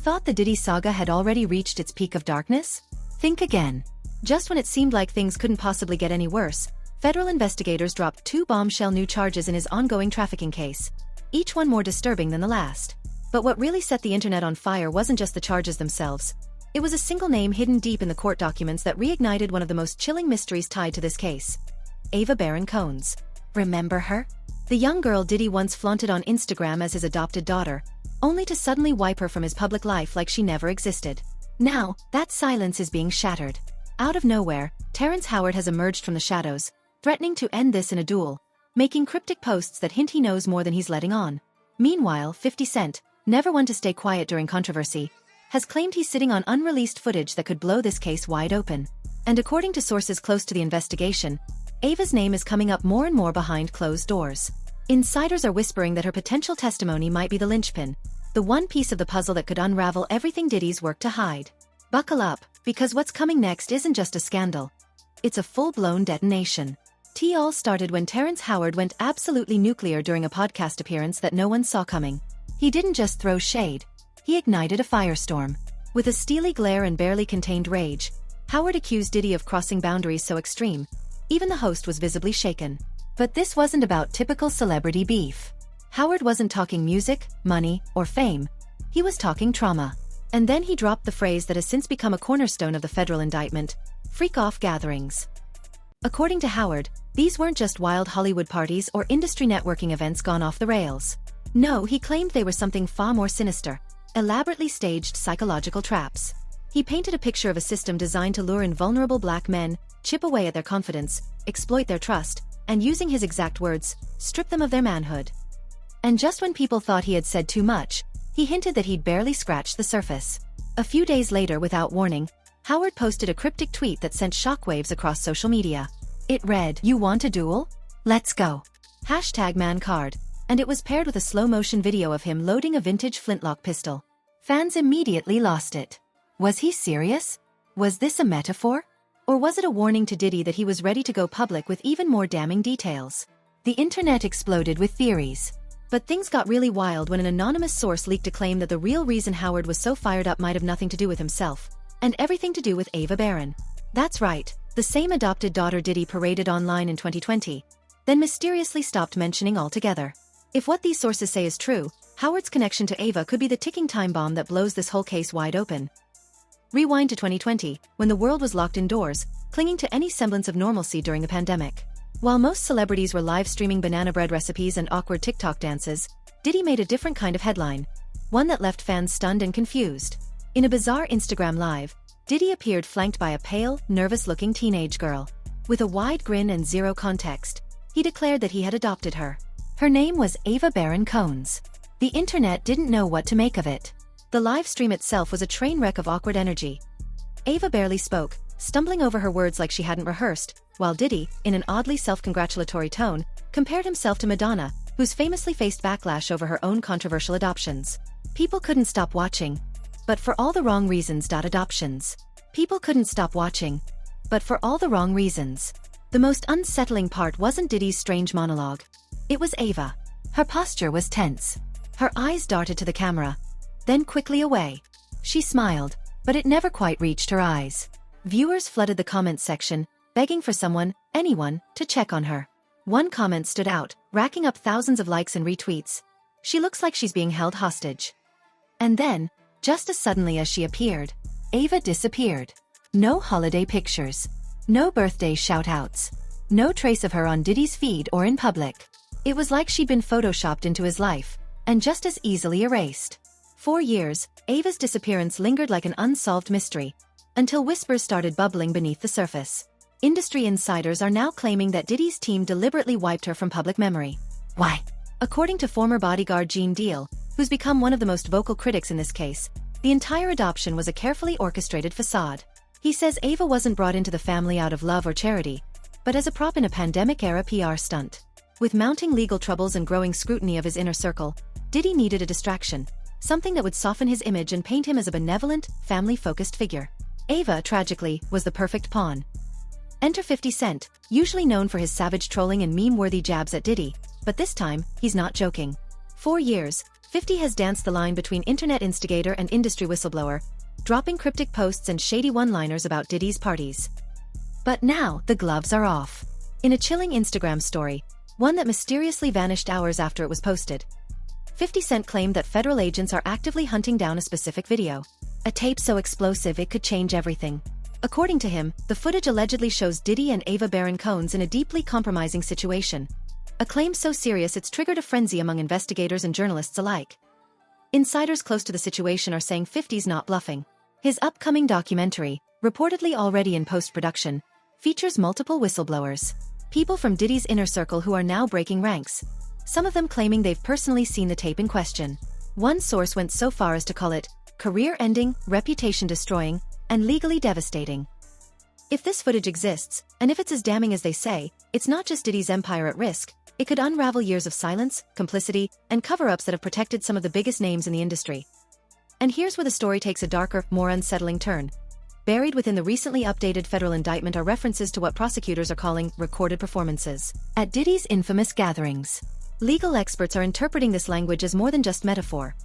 thought the Diddy saga had already reached its peak of darkness? Think again. Just when it seemed like things couldn't possibly get any worse, federal investigators dropped 2 bombshell new charges in his ongoing trafficking case, each one more disturbing than the last. But what really set the internet on fire wasn't just the charges themselves. It was a single name hidden deep in the court documents that reignited one of the most chilling mysteries tied to this case. Ava Baron Combs. Remember her? The young girl Diddy once flaunted on Instagram as his adopted daughter, only to suddenly wipe her from his public life like she never existed. Now, that silence is being shattered. Out of nowhere, Terrence Howard has emerged from the shadows, threatening to end this in a duel, making cryptic posts that hint he knows more than he's letting on. Meanwhile, 50 Cent, never one to stay quiet during controversy, has claimed he's sitting on unreleased footage that could blow this case wide open. And according to sources close to the investigation, Ava's name is coming up more and more behind closed doors. Insiders are whispering that her potential testimony might be the linchpin, the one piece of the puzzle that could unravel everything Diddy's worked to hide. Buckle up, because what's coming next isn't just a scandal. It's a full-blown detonation. It all started when Terrence Howard went absolutely nuclear during a podcast appearance that no one saw coming. He didn't just throw shade. He ignited a firestorm. With a steely glare and barely contained rage, Howard accused Diddy of crossing boundaries so extreme, even the host was visibly shaken. But this wasn't about typical celebrity beef. Howard wasn't talking music, money, or fame. He was talking trauma. And then he dropped the phrase that has since become a cornerstone of the federal indictment: freak-off gatherings. According to Howard, these weren't just wild Hollywood parties or industry networking events gone off the rails. No, he claimed they were something far more sinister, elaborately staged psychological traps. He painted a picture of a system designed to lure in vulnerable black men, chip away at their confidence, exploit their trust, and using his exact words, strip them of their manhood. And just when people thought he had said too much, he hinted that he'd barely scratched the surface. A few days later, without warning, Howard posted a cryptic tweet that sent shockwaves across social media. It read, "You want a duel? Let's go. #ManCard." And it was paired with a slow-motion video of him loading a vintage flintlock pistol. Fans immediately lost it. Was he serious? Was this a metaphor? Or was it a warning to Diddy that he was ready to go public with even more damning details? The internet exploded with theories. But things got really wild when an anonymous source leaked a claim that the real reason Howard was so fired up might have nothing to do with himself, and everything to do with Ava Baron. That's right, the same adopted daughter Diddy paraded online in 2020, then mysteriously stopped mentioning altogether. If what these sources say is true, Howard's connection to Ava could be the ticking time bomb that blows this whole case wide open. Rewind to 2020, when the world was locked indoors, clinging to any semblance of normalcy during the pandemic. While most celebrities were live-streaming banana bread recipes and awkward TikTok dances, Diddy made a different kind of headline, one that left fans stunned and confused. In a bizarre Instagram Live, Diddy appeared flanked by a pale, nervous-looking teenage girl. With a wide grin and zero context, he declared that he had adopted her. Her name was Ava Baron Combs. The internet didn't know what to make of it. The live stream itself was a train wreck of awkward energy. Ava barely spoke, stumbling over her words like she hadn't rehearsed, while Diddy, in an oddly self-congratulatory tone, compared himself to Madonna, who's famously faced backlash over her own controversial adoptions. People couldn't stop watching, but for all the wrong reasons. Adoptions. People couldn't stop watching, but for all the wrong reasons. The most unsettling part wasn't Diddy's strange monologue. It was Ava. Her posture was tense. Her eyes darted to the camera, then quickly away. She smiled, but it never quite reached her eyes. Viewers flooded the comments section, begging for someone, anyone, to check on her. One comment stood out, racking up thousands of likes and retweets. "She looks like she's being held hostage." And then, just as suddenly as she appeared, Ava disappeared. No holiday pictures. No birthday shout-outs. No trace of her on Diddy's feed or in public. It was like she'd been photoshopped into his life, and just as easily erased. For years, Ava's disappearance lingered like an unsolved mystery, until whispers started bubbling beneath the surface. Industry insiders are now claiming that Diddy's team deliberately wiped her from public memory. Why? According to former bodyguard Gene Deal, who's become one of the most vocal critics in this case, the entire adoption was a carefully orchestrated facade. He says Ava wasn't brought into the family out of love or charity, but as a prop in a pandemic-era PR stunt. With mounting legal troubles and growing scrutiny of his inner circle, Diddy needed a distraction, something that would soften his image and paint him as a benevolent, family-focused figure. Ava, tragically, was the perfect pawn. Enter 50 Cent, usually known for his savage trolling and meme-worthy jabs at Diddy, but this time, he's not joking. For years, 50 has danced the line between internet instigator and industry whistleblower, dropping cryptic posts and shady one-liners about Diddy's parties. But now, the gloves are off. In a chilling Instagram story, one that mysteriously vanished hours after it was posted, 50 Cent claimed that federal agents are actively hunting down a specific video. A tape so explosive it could change everything. According to him, the footage allegedly shows Diddy and Ava Baron Combs in a deeply compromising situation. A claim so serious it's triggered a frenzy among investigators and journalists alike. Insiders close to the situation are saying 50's not bluffing. His upcoming documentary, reportedly already in post-production, features multiple whistleblowers. People from Diddy's inner circle who are now breaking ranks. Some of them claiming they've personally seen the tape in question. One source went so far as to call it career-ending, reputation-destroying, and legally devastating. If this footage exists, and if it's as damning as they say, it's not just Diddy's empire at risk, it could unravel years of silence, complicity, and cover-ups that have protected some of the biggest names in the industry. And here's where the story takes a darker, more unsettling turn. Buried within the recently updated federal indictment are references to what prosecutors are calling recorded performances at Diddy's infamous gatherings. Legal experts are interpreting this language as more than just metaphor.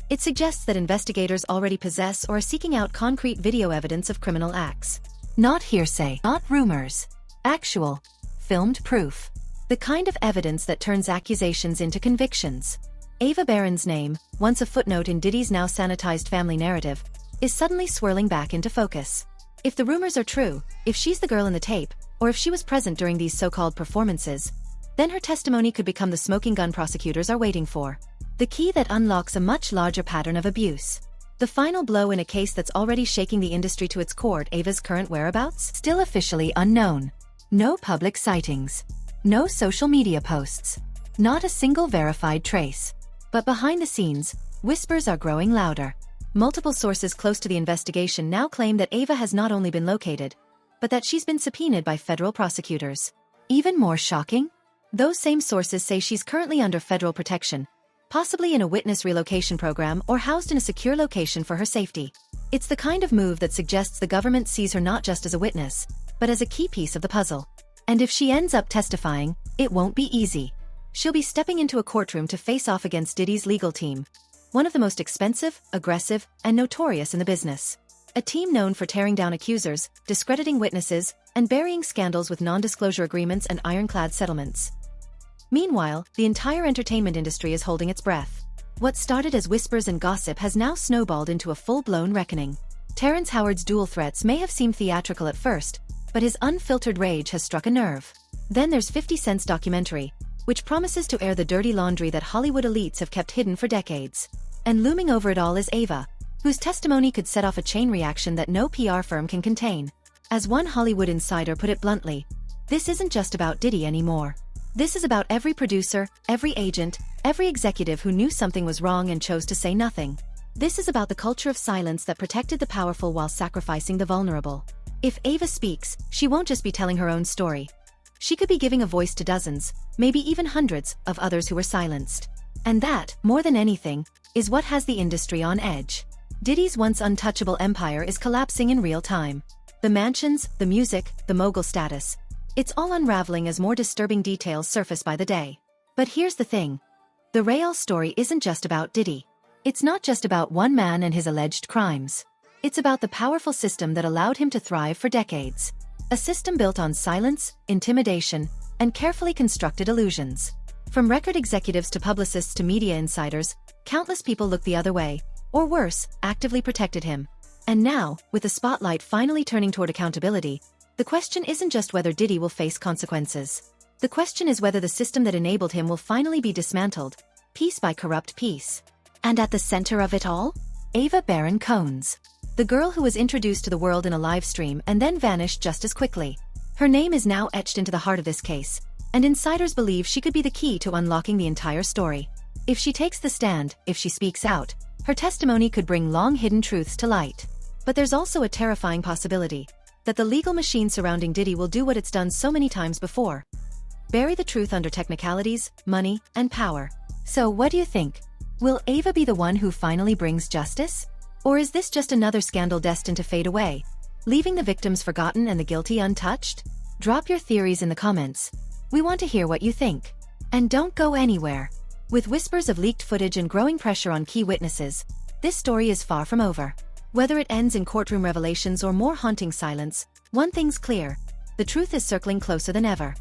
It suggests that investigators already possess or are seeking out concrete video evidence of criminal acts. Not hearsay, not rumors. Actual, filmed proof. The kind of evidence that turns accusations into convictions. Ava Baron's name, once a footnote in Diddy's now sanitized family narrative, is suddenly swirling back into focus. If the rumors are true, if she's the girl in the tape, or if she was present during these so-called performances, then her testimony could become the smoking gun prosecutors are waiting for. The key that unlocks a much larger pattern of abuse. The final blow in a case that's already shaking the industry to its core. Ava's current whereabouts? Still officially unknown. No public sightings. No social media posts. Not a single verified trace. But behind the scenes, whispers are growing louder. Multiple sources close to the investigation now claim that Ava has not only been located, but that she's been subpoenaed by federal prosecutors. Even more shocking? Those same sources say she's currently under federal protection, possibly in a witness relocation program or housed in a secure location for her safety. It's the kind of move that suggests the government sees her not just as a witness, but as a key piece of the puzzle. And if she ends up testifying, it won't be easy. She'll be stepping into a courtroom to face off against Diddy's legal team, one of the most expensive, aggressive, and notorious in the business. A team known for tearing down accusers, discrediting witnesses, and burying scandals with non-disclosure agreements and ironclad settlements. Meanwhile, the entire entertainment industry is holding its breath. What started as whispers and gossip has now snowballed into a full-blown reckoning. Terrence Howard's duel threats may have seemed theatrical at first, but his unfiltered rage has struck a nerve. Then there's 50 Cent's documentary, which promises to air the dirty laundry that Hollywood elites have kept hidden for decades. And looming over it all is Ava, whose testimony could set off a chain reaction that no PR firm can contain. As one Hollywood insider put it bluntly, this isn't just about Diddy anymore. This is about every producer, every agent, every executive who knew something was wrong and chose to say nothing. This is about the culture of silence that protected the powerful while sacrificing the vulnerable. If Ava speaks, she won't just be telling her own story. She could be giving a voice to dozens, maybe even hundreds, of others who were silenced. And that, more than anything, is what has the industry on edge. Diddy's once untouchable empire is collapsing in real time. The mansions, the music, the mogul status. It's all unraveling as more disturbing details surface by the day. But here's the thing. The real story isn't just about Diddy. It's not just about one man and his alleged crimes. It's about the powerful system that allowed him to thrive for decades. A system built on silence, intimidation, and carefully constructed illusions. From record executives to publicists to media insiders, countless people looked the other way, or worse, actively protected him. And now, with the spotlight finally turning toward accountability, the question isn't just whether Diddy will face consequences. The question is whether the system that enabled him will finally be dismantled, piece by corrupt piece. And at the center of it all? Ava Baron Combs. The girl who was introduced to the world in a live stream and then vanished just as quickly. Her name is now etched into the heart of this case, and insiders believe she could be the key to unlocking the entire story. If she takes the stand, if she speaks out, her testimony could bring long-hidden truths to light. But there's also a terrifying possibility that the legal machine surrounding Diddy will do what it's done so many times before. Bury the truth under technicalities, money, and power. So what do you think? Will Ava be the one who finally brings justice? Or is this just another scandal destined to fade away, leaving the victims forgotten and the guilty untouched? Drop your theories in the comments. We want to hear what you think. And don't go anywhere. With whispers of leaked footage and growing pressure on key witnesses, this story is far from over. Whether it ends in courtroom revelations or more haunting silence, one thing's clear: the truth is circling closer than ever.